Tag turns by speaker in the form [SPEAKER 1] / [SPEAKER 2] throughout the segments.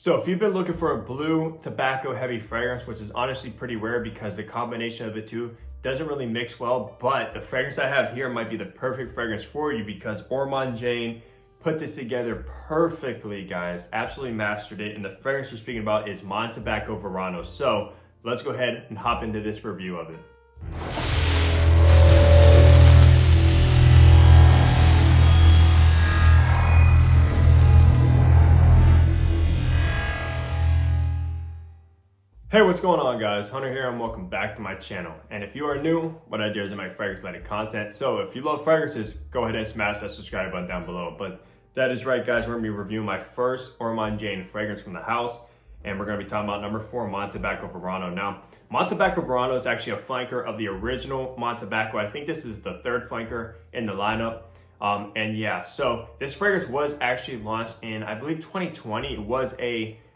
[SPEAKER 1] So if you've been looking for a blue tobacco heavy fragrance, which is honestly pretty rare because the combination of the two doesn't really mix well, but the fragrance I have here might be the perfect fragrance for you because Ormonde Jayne put this together perfectly, guys. Absolutely mastered it. And the fragrance we're speaking about is Montabaco Verano. So let's go ahead and hop into this review of it. Hey, what's going on, guys? Hunter here and welcome back to my channel. And if you are new, what I do is I make fragrance related content. So if you love fragrances, go ahead and smash that subscribe button down below. But that is right, guys. We're gonna be reviewing my first Ormonde Jayne fragrance from the house. And we're gonna be talking about number 4, Montabaco Verano. Now, Montabaco Verano is actually a flanker of the original Montabaco. I think this is the 3rd flanker in the lineup. And yeah, so this fragrance was actually launched in, I believe, 2020. It was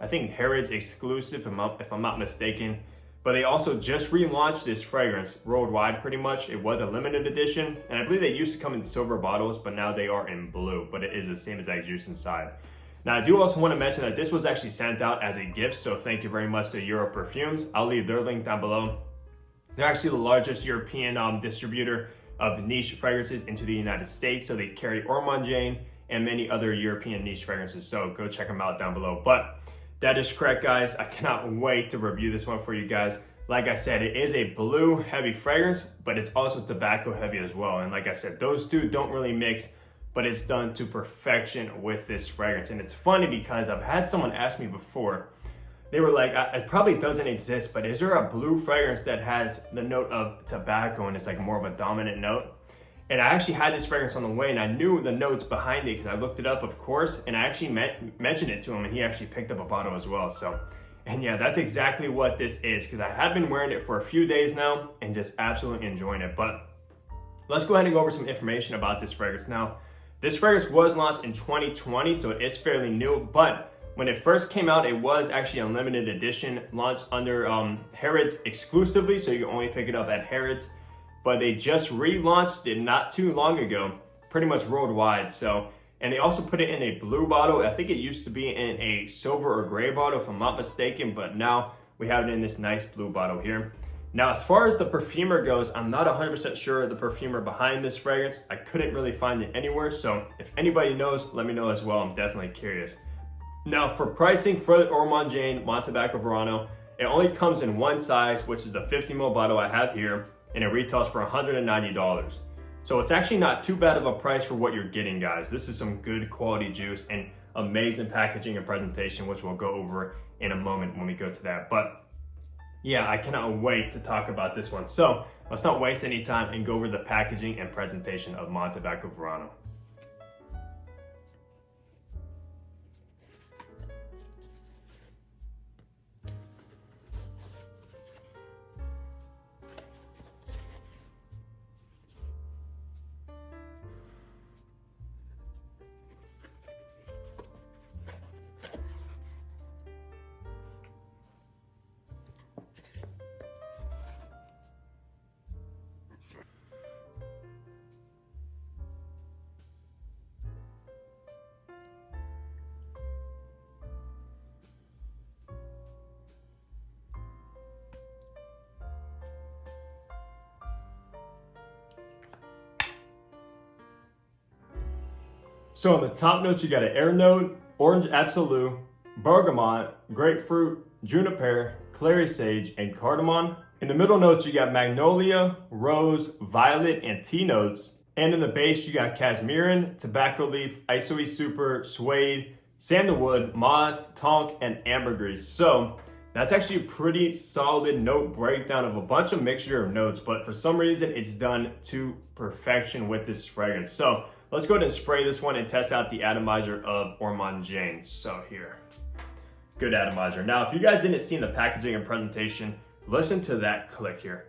[SPEAKER 1] I think Harrods exclusive, if I'm not mistaken. But they also just relaunched this fragrance worldwide pretty much. It was a limited edition, and I believe they used to come in silver bottles, but now they are in blue, but it is the same exact juice inside. Now, I do also want to mention that this was actually sent out as a gift, so thank you very much to Euro Perfumes. I'll leave their link down below. They're actually the largest European distributor of niche fragrances into the United States, so they carry Ormonde Jayne and many other European niche fragrances, so go check them out down below. But that is correct, guys. I cannot wait to review this one for you guys. Like I said, it is a blue heavy fragrance, but it's also tobacco heavy as well. And like I said, those two don't really mix, but it's done to perfection with this fragrance. And it's funny because I've had someone ask me before, they were like, it probably doesn't exist, but is there a blue fragrance that has the note of tobacco and it's like more of a dominant note? And I actually had this fragrance on the way and I knew the notes behind it because I looked it up, of course, and I actually mentioned it to him and he actually picked up a bottle as well. So, and yeah, that's exactly what this is because I have been wearing it for a few days now and just absolutely enjoying it. But let's go ahead and go over some information about this fragrance. Now, this fragrance was launched in 2020, so it is fairly new, but when it first came out, it was actually a limited edition launched under Harrods exclusively, so you can only pick it up at Harrods. But they just relaunched it not too long ago, pretty much worldwide. So, and they also put it in a blue bottle. I think it used to be in a silver or gray bottle, if I'm not mistaken, but now we have it in this nice blue bottle here. Now, as far as the perfumer goes, I'm not 100% sure the perfumer behind this fragrance. I couldn't really find it anywhere. So if anybody knows, let me know as well. I'm definitely curious. Now, for pricing for the Ormonde Jayne Montabaco Verano, it only comes in one size, which is the 50 ml bottle I have here, and it retails for $190. So it's actually not too bad of a price for what you're getting, guys. This is some good quality juice and amazing packaging and presentation, which we'll go over in a moment when we go to that. But yeah, I cannot wait to talk about this one. So let's not waste any time and go over the packaging and presentation of Montabaco Verano. So on the top notes, you got an air note, orange absolute, bergamot, grapefruit, juniper, clary sage, and cardamom. In the middle notes, you got magnolia, rose, violet, and tea notes. And in the base, you got casmirin, tobacco leaf, isoe super, suede, sandalwood, moss, tonk, and ambergris. So that's actually a pretty solid note breakdown of a bunch of mixture of notes, but for some reason, it's done to perfection with this fragrance. So let's go ahead and spray this one and test out the atomizer of Ormonde Jayne. So here, good atomizer. Now, if you guys didn't see the packaging and presentation, listen to that click here.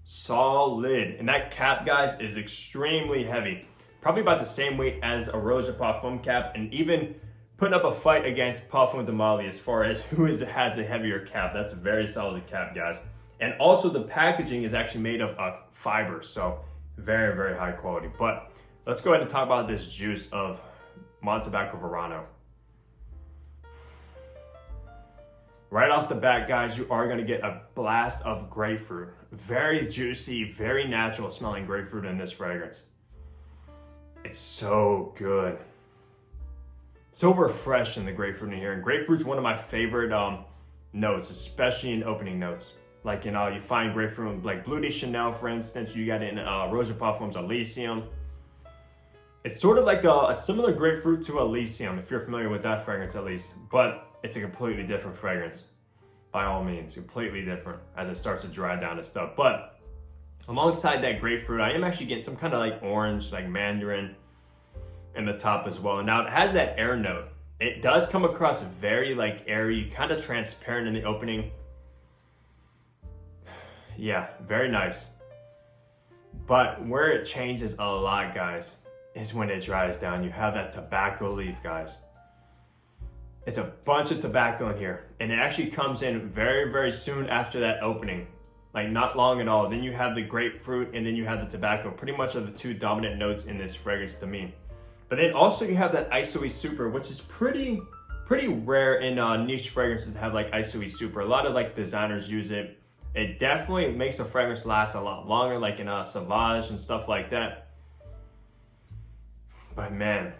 [SPEAKER 1] Solid. And that cap, guys, is extremely heavy. Probably about the same weight as a Rose de Parfum cap, and even putting up a fight against Parfum de Mali as far as who has a heavier cap. That's a very solid cap, guys. And also the packaging is actually made of fiber, so very, very high quality. But let's go ahead and talk about this juice of Montabaco Verano. Right off the bat, guys, you are gonna get a blast of grapefruit. Very juicy, very natural smelling grapefruit in this fragrance. It's so good. So refreshing, the grapefruit in here. And grapefruit's one of my favorite notes, especially in opening notes. Like, you know, you find grapefruit like Bleu de Chanel, for instance. You got it in Rosa Parfums Elysium. It's sort of like a similar grapefruit to Elysium, if you're familiar with that fragrance at least. But it's a completely different fragrance, by all means, completely different as it starts to dry down and stuff. But alongside that grapefruit, I am actually getting some kind of like orange, like mandarin in the top as well. Now it has that air note. It does come across very like airy, kind of transparent in the opening. Yeah, very nice. But where it changes a lot, guys, is when it dries down. You have that tobacco leaf, guys. It's a bunch of tobacco in here, and it actually comes in very, very soon after that opening, like not long at all. Then you have the grapefruit, and then you have the tobacco. Pretty much are the two dominant notes in this fragrance to me. But then also you have that Isoe Super, which is pretty rare in niche fragrances to have like Isoe Super. A lot of like designers use it. It definitely makes a fragrance last a lot longer, like in Sauvage and stuff like that. But man,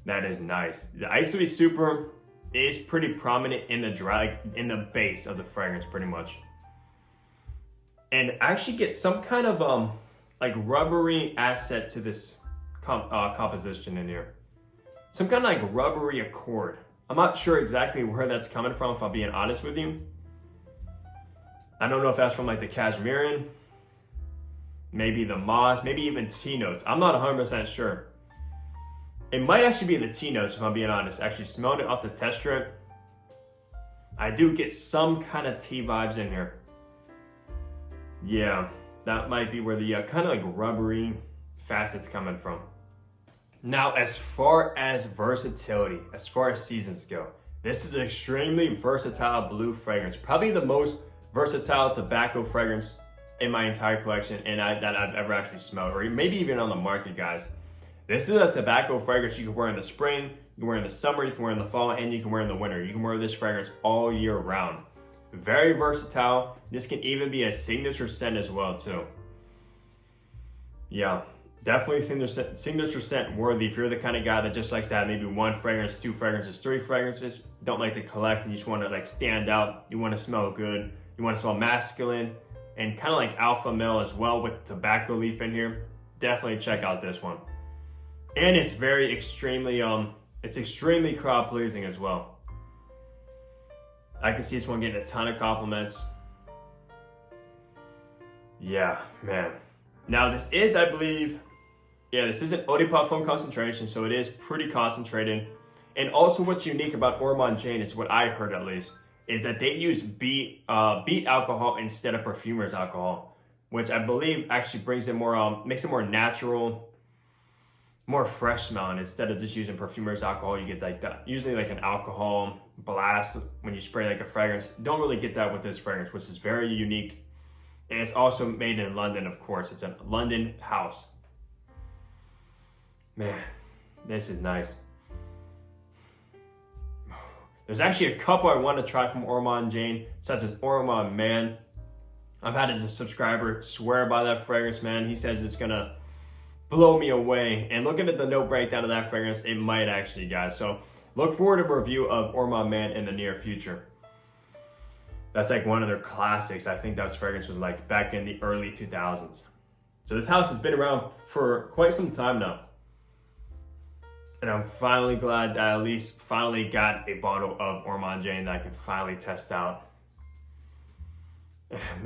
[SPEAKER 1] that is nice. The Isoe Super is pretty prominent in the base of the fragrance, pretty much. And actually get some kind of like rubbery asset to this composition in here. Some kind of like rubbery accord. I'm not sure exactly where that's coming from, if I'm being honest with you. I don't know if that's from like the cashmere, maybe the moss, maybe even tea notes. I'm not 100% sure. It might actually be the tea notes, if I'm being honest. Actually smelled it off the test strip. I do get some kind of tea vibes in here. Yeah, that might be where the kind of like rubbery facets coming from. Now, as far as versatility, as far as seasons go, this is an extremely versatile blue fragrance. Probably the most versatile tobacco fragrance in my entire collection and that I've ever actually smelled, or maybe even on the market, guys. This is a tobacco fragrance you can wear in the spring, you can wear in the summer, you can wear in the fall, and you can wear in the winter. You can wear this fragrance all year round. Very versatile. This can even be a signature scent as well, too. Yeah, definitely signature scent worthy if you're the kind of guy that just likes to have maybe one fragrance, two fragrances, three fragrances, don't like to collect, and you just want to like stand out, you want to smell good, you want to smell masculine, and kind of like alpha male as well with tobacco leaf in here. Definitely check out this one. And it's extremely crowd pleasing as well. I can see this one getting a ton of compliments. Yeah, man. Now this is, I believe, this is an eau de parfum concentration, so it is pretty concentrated. And also what's unique about Ormonde Jayne is what I heard at least, is that they use beet alcohol instead of perfumer's alcohol, which I believe actually brings it more, makes it more natural, more fresh smelling. Instead of just using perfumer's alcohol, you get like that, usually like an alcohol blast when you spray like a fragrance. Don't really get that with this fragrance, which is very unique. And it's also made in London, of course. It's a London house. Man, this is nice. There's actually a couple I want to try from Ormonde Jayne, such as Ormonde Man. I've had a subscriber swear by that fragrance, man. He says it's gonna blow me away. And looking at the note breakdown of that fragrance, it might actually, guys. So look forward to a review of Ormonde Man in the near future. That's like one of their classics. I think that fragrance was like back in the early 2000s. So this house has been around for quite some time now. And I'm finally glad that I at least finally got a bottle of Ormonde Jayne that I can finally test out.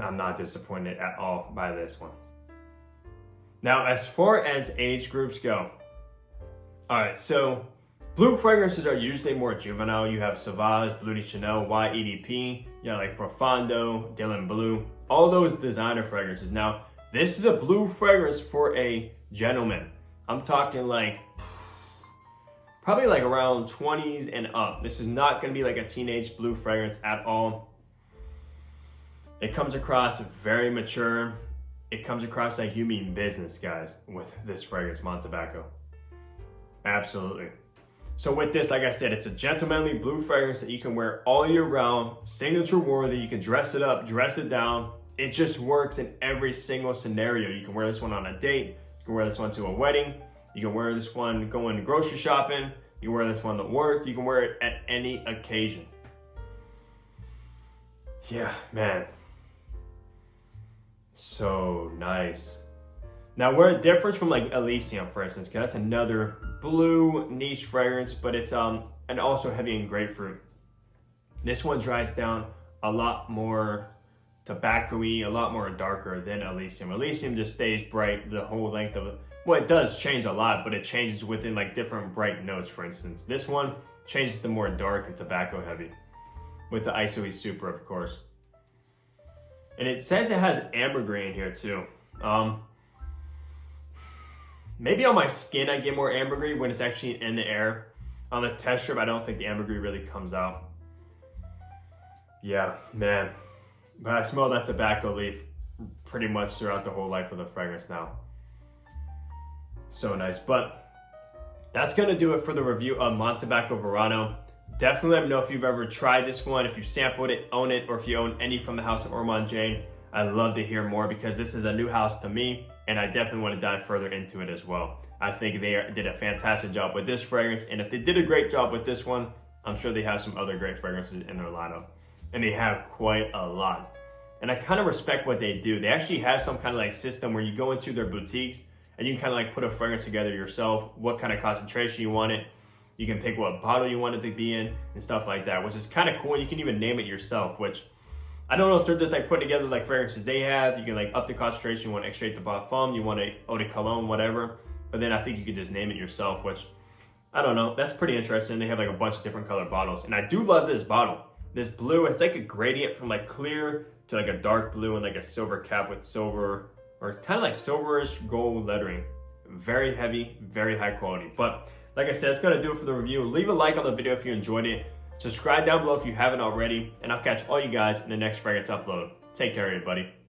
[SPEAKER 1] I'm not disappointed at all by this one. Now, as far as age groups go, all right, so blue fragrances are usually more juvenile. You have Sauvage, Bleu de Chanel, YEDP, you have like Profondo, Dylan Blue, all those designer fragrances. Now, this is a blue fragrance for a gentleman. I'm talking like probably like around 20s and up. This is not gonna be like a teenage blue fragrance at all. It comes across very mature. It comes across like you mean business, guys, with this fragrance, Montabaco. Absolutely. So with this, like I said, it's a gentlemanly blue fragrance that you can wear all year round, signature worthy. You can dress it up, dress it down. It just works in every single scenario. You can wear this one on a date. You can wear this one to a wedding. You can wear this one going grocery shopping. You can wear this one to work. You can wear it at any occasion. Yeah, man. So nice. Now, where it differs from like Elysium, for instance, because that's another blue niche fragrance, but it's and also heavy in grapefruit. This one dries down a lot more tobacco-y, a lot more darker than Elysium. Elysium just stays bright the whole length of it. Well, it does change a lot, but it changes within like different bright notes, for instance. This one changes to more dark and tobacco heavy with the ISOE Super, of course. And it says it has ambergris in here too. Maybe on my skin I get more ambergris when it's actually in the air. On the test strip, I don't think the ambergris really comes out. Yeah, man. But I smell that tobacco leaf pretty much throughout the whole life of the fragrance now. So nice. But that's going to do it for the review of Montabaco Verano. Definitely let me know if you've ever tried this one, if you sampled it, own it, or if you own any from the house of Ormonde Jayne. I'd love to hear more because this is a new house to me, and I definitely want to dive further into it as well. I think they did a fantastic job with this fragrance, and if they did a great job with this one, I'm sure they have some other great fragrances in their lineup. And they have quite a lot. And I kind of respect what they do. They actually have some kind of like system where you go into their boutiques and you can kind of like put a fragrance together yourself, what kind of concentration you want it. You can pick what bottle you want it to be in and stuff like that, which is kind of cool. You can even name it yourself, which I don't know if they're just like putting together like fragrances they have. You can like up the concentration, you want to extrait the parfum, you want a eau de cologne, whatever. But then I think you could just name it yourself, which I don't know. That's pretty interesting. They have like a bunch of different colored bottles. And I do love this bottle. This blue, it's like a gradient from like clear to like a dark blue and like a silver cap with silver or kind of like silverish gold lettering. Very heavy, very high quality. But like I said, it's gonna do it for the review. Leave a like on the video if you enjoyed it. Subscribe down below if you haven't already, and I'll catch all you guys in the next fragrance upload. Take care, everybody.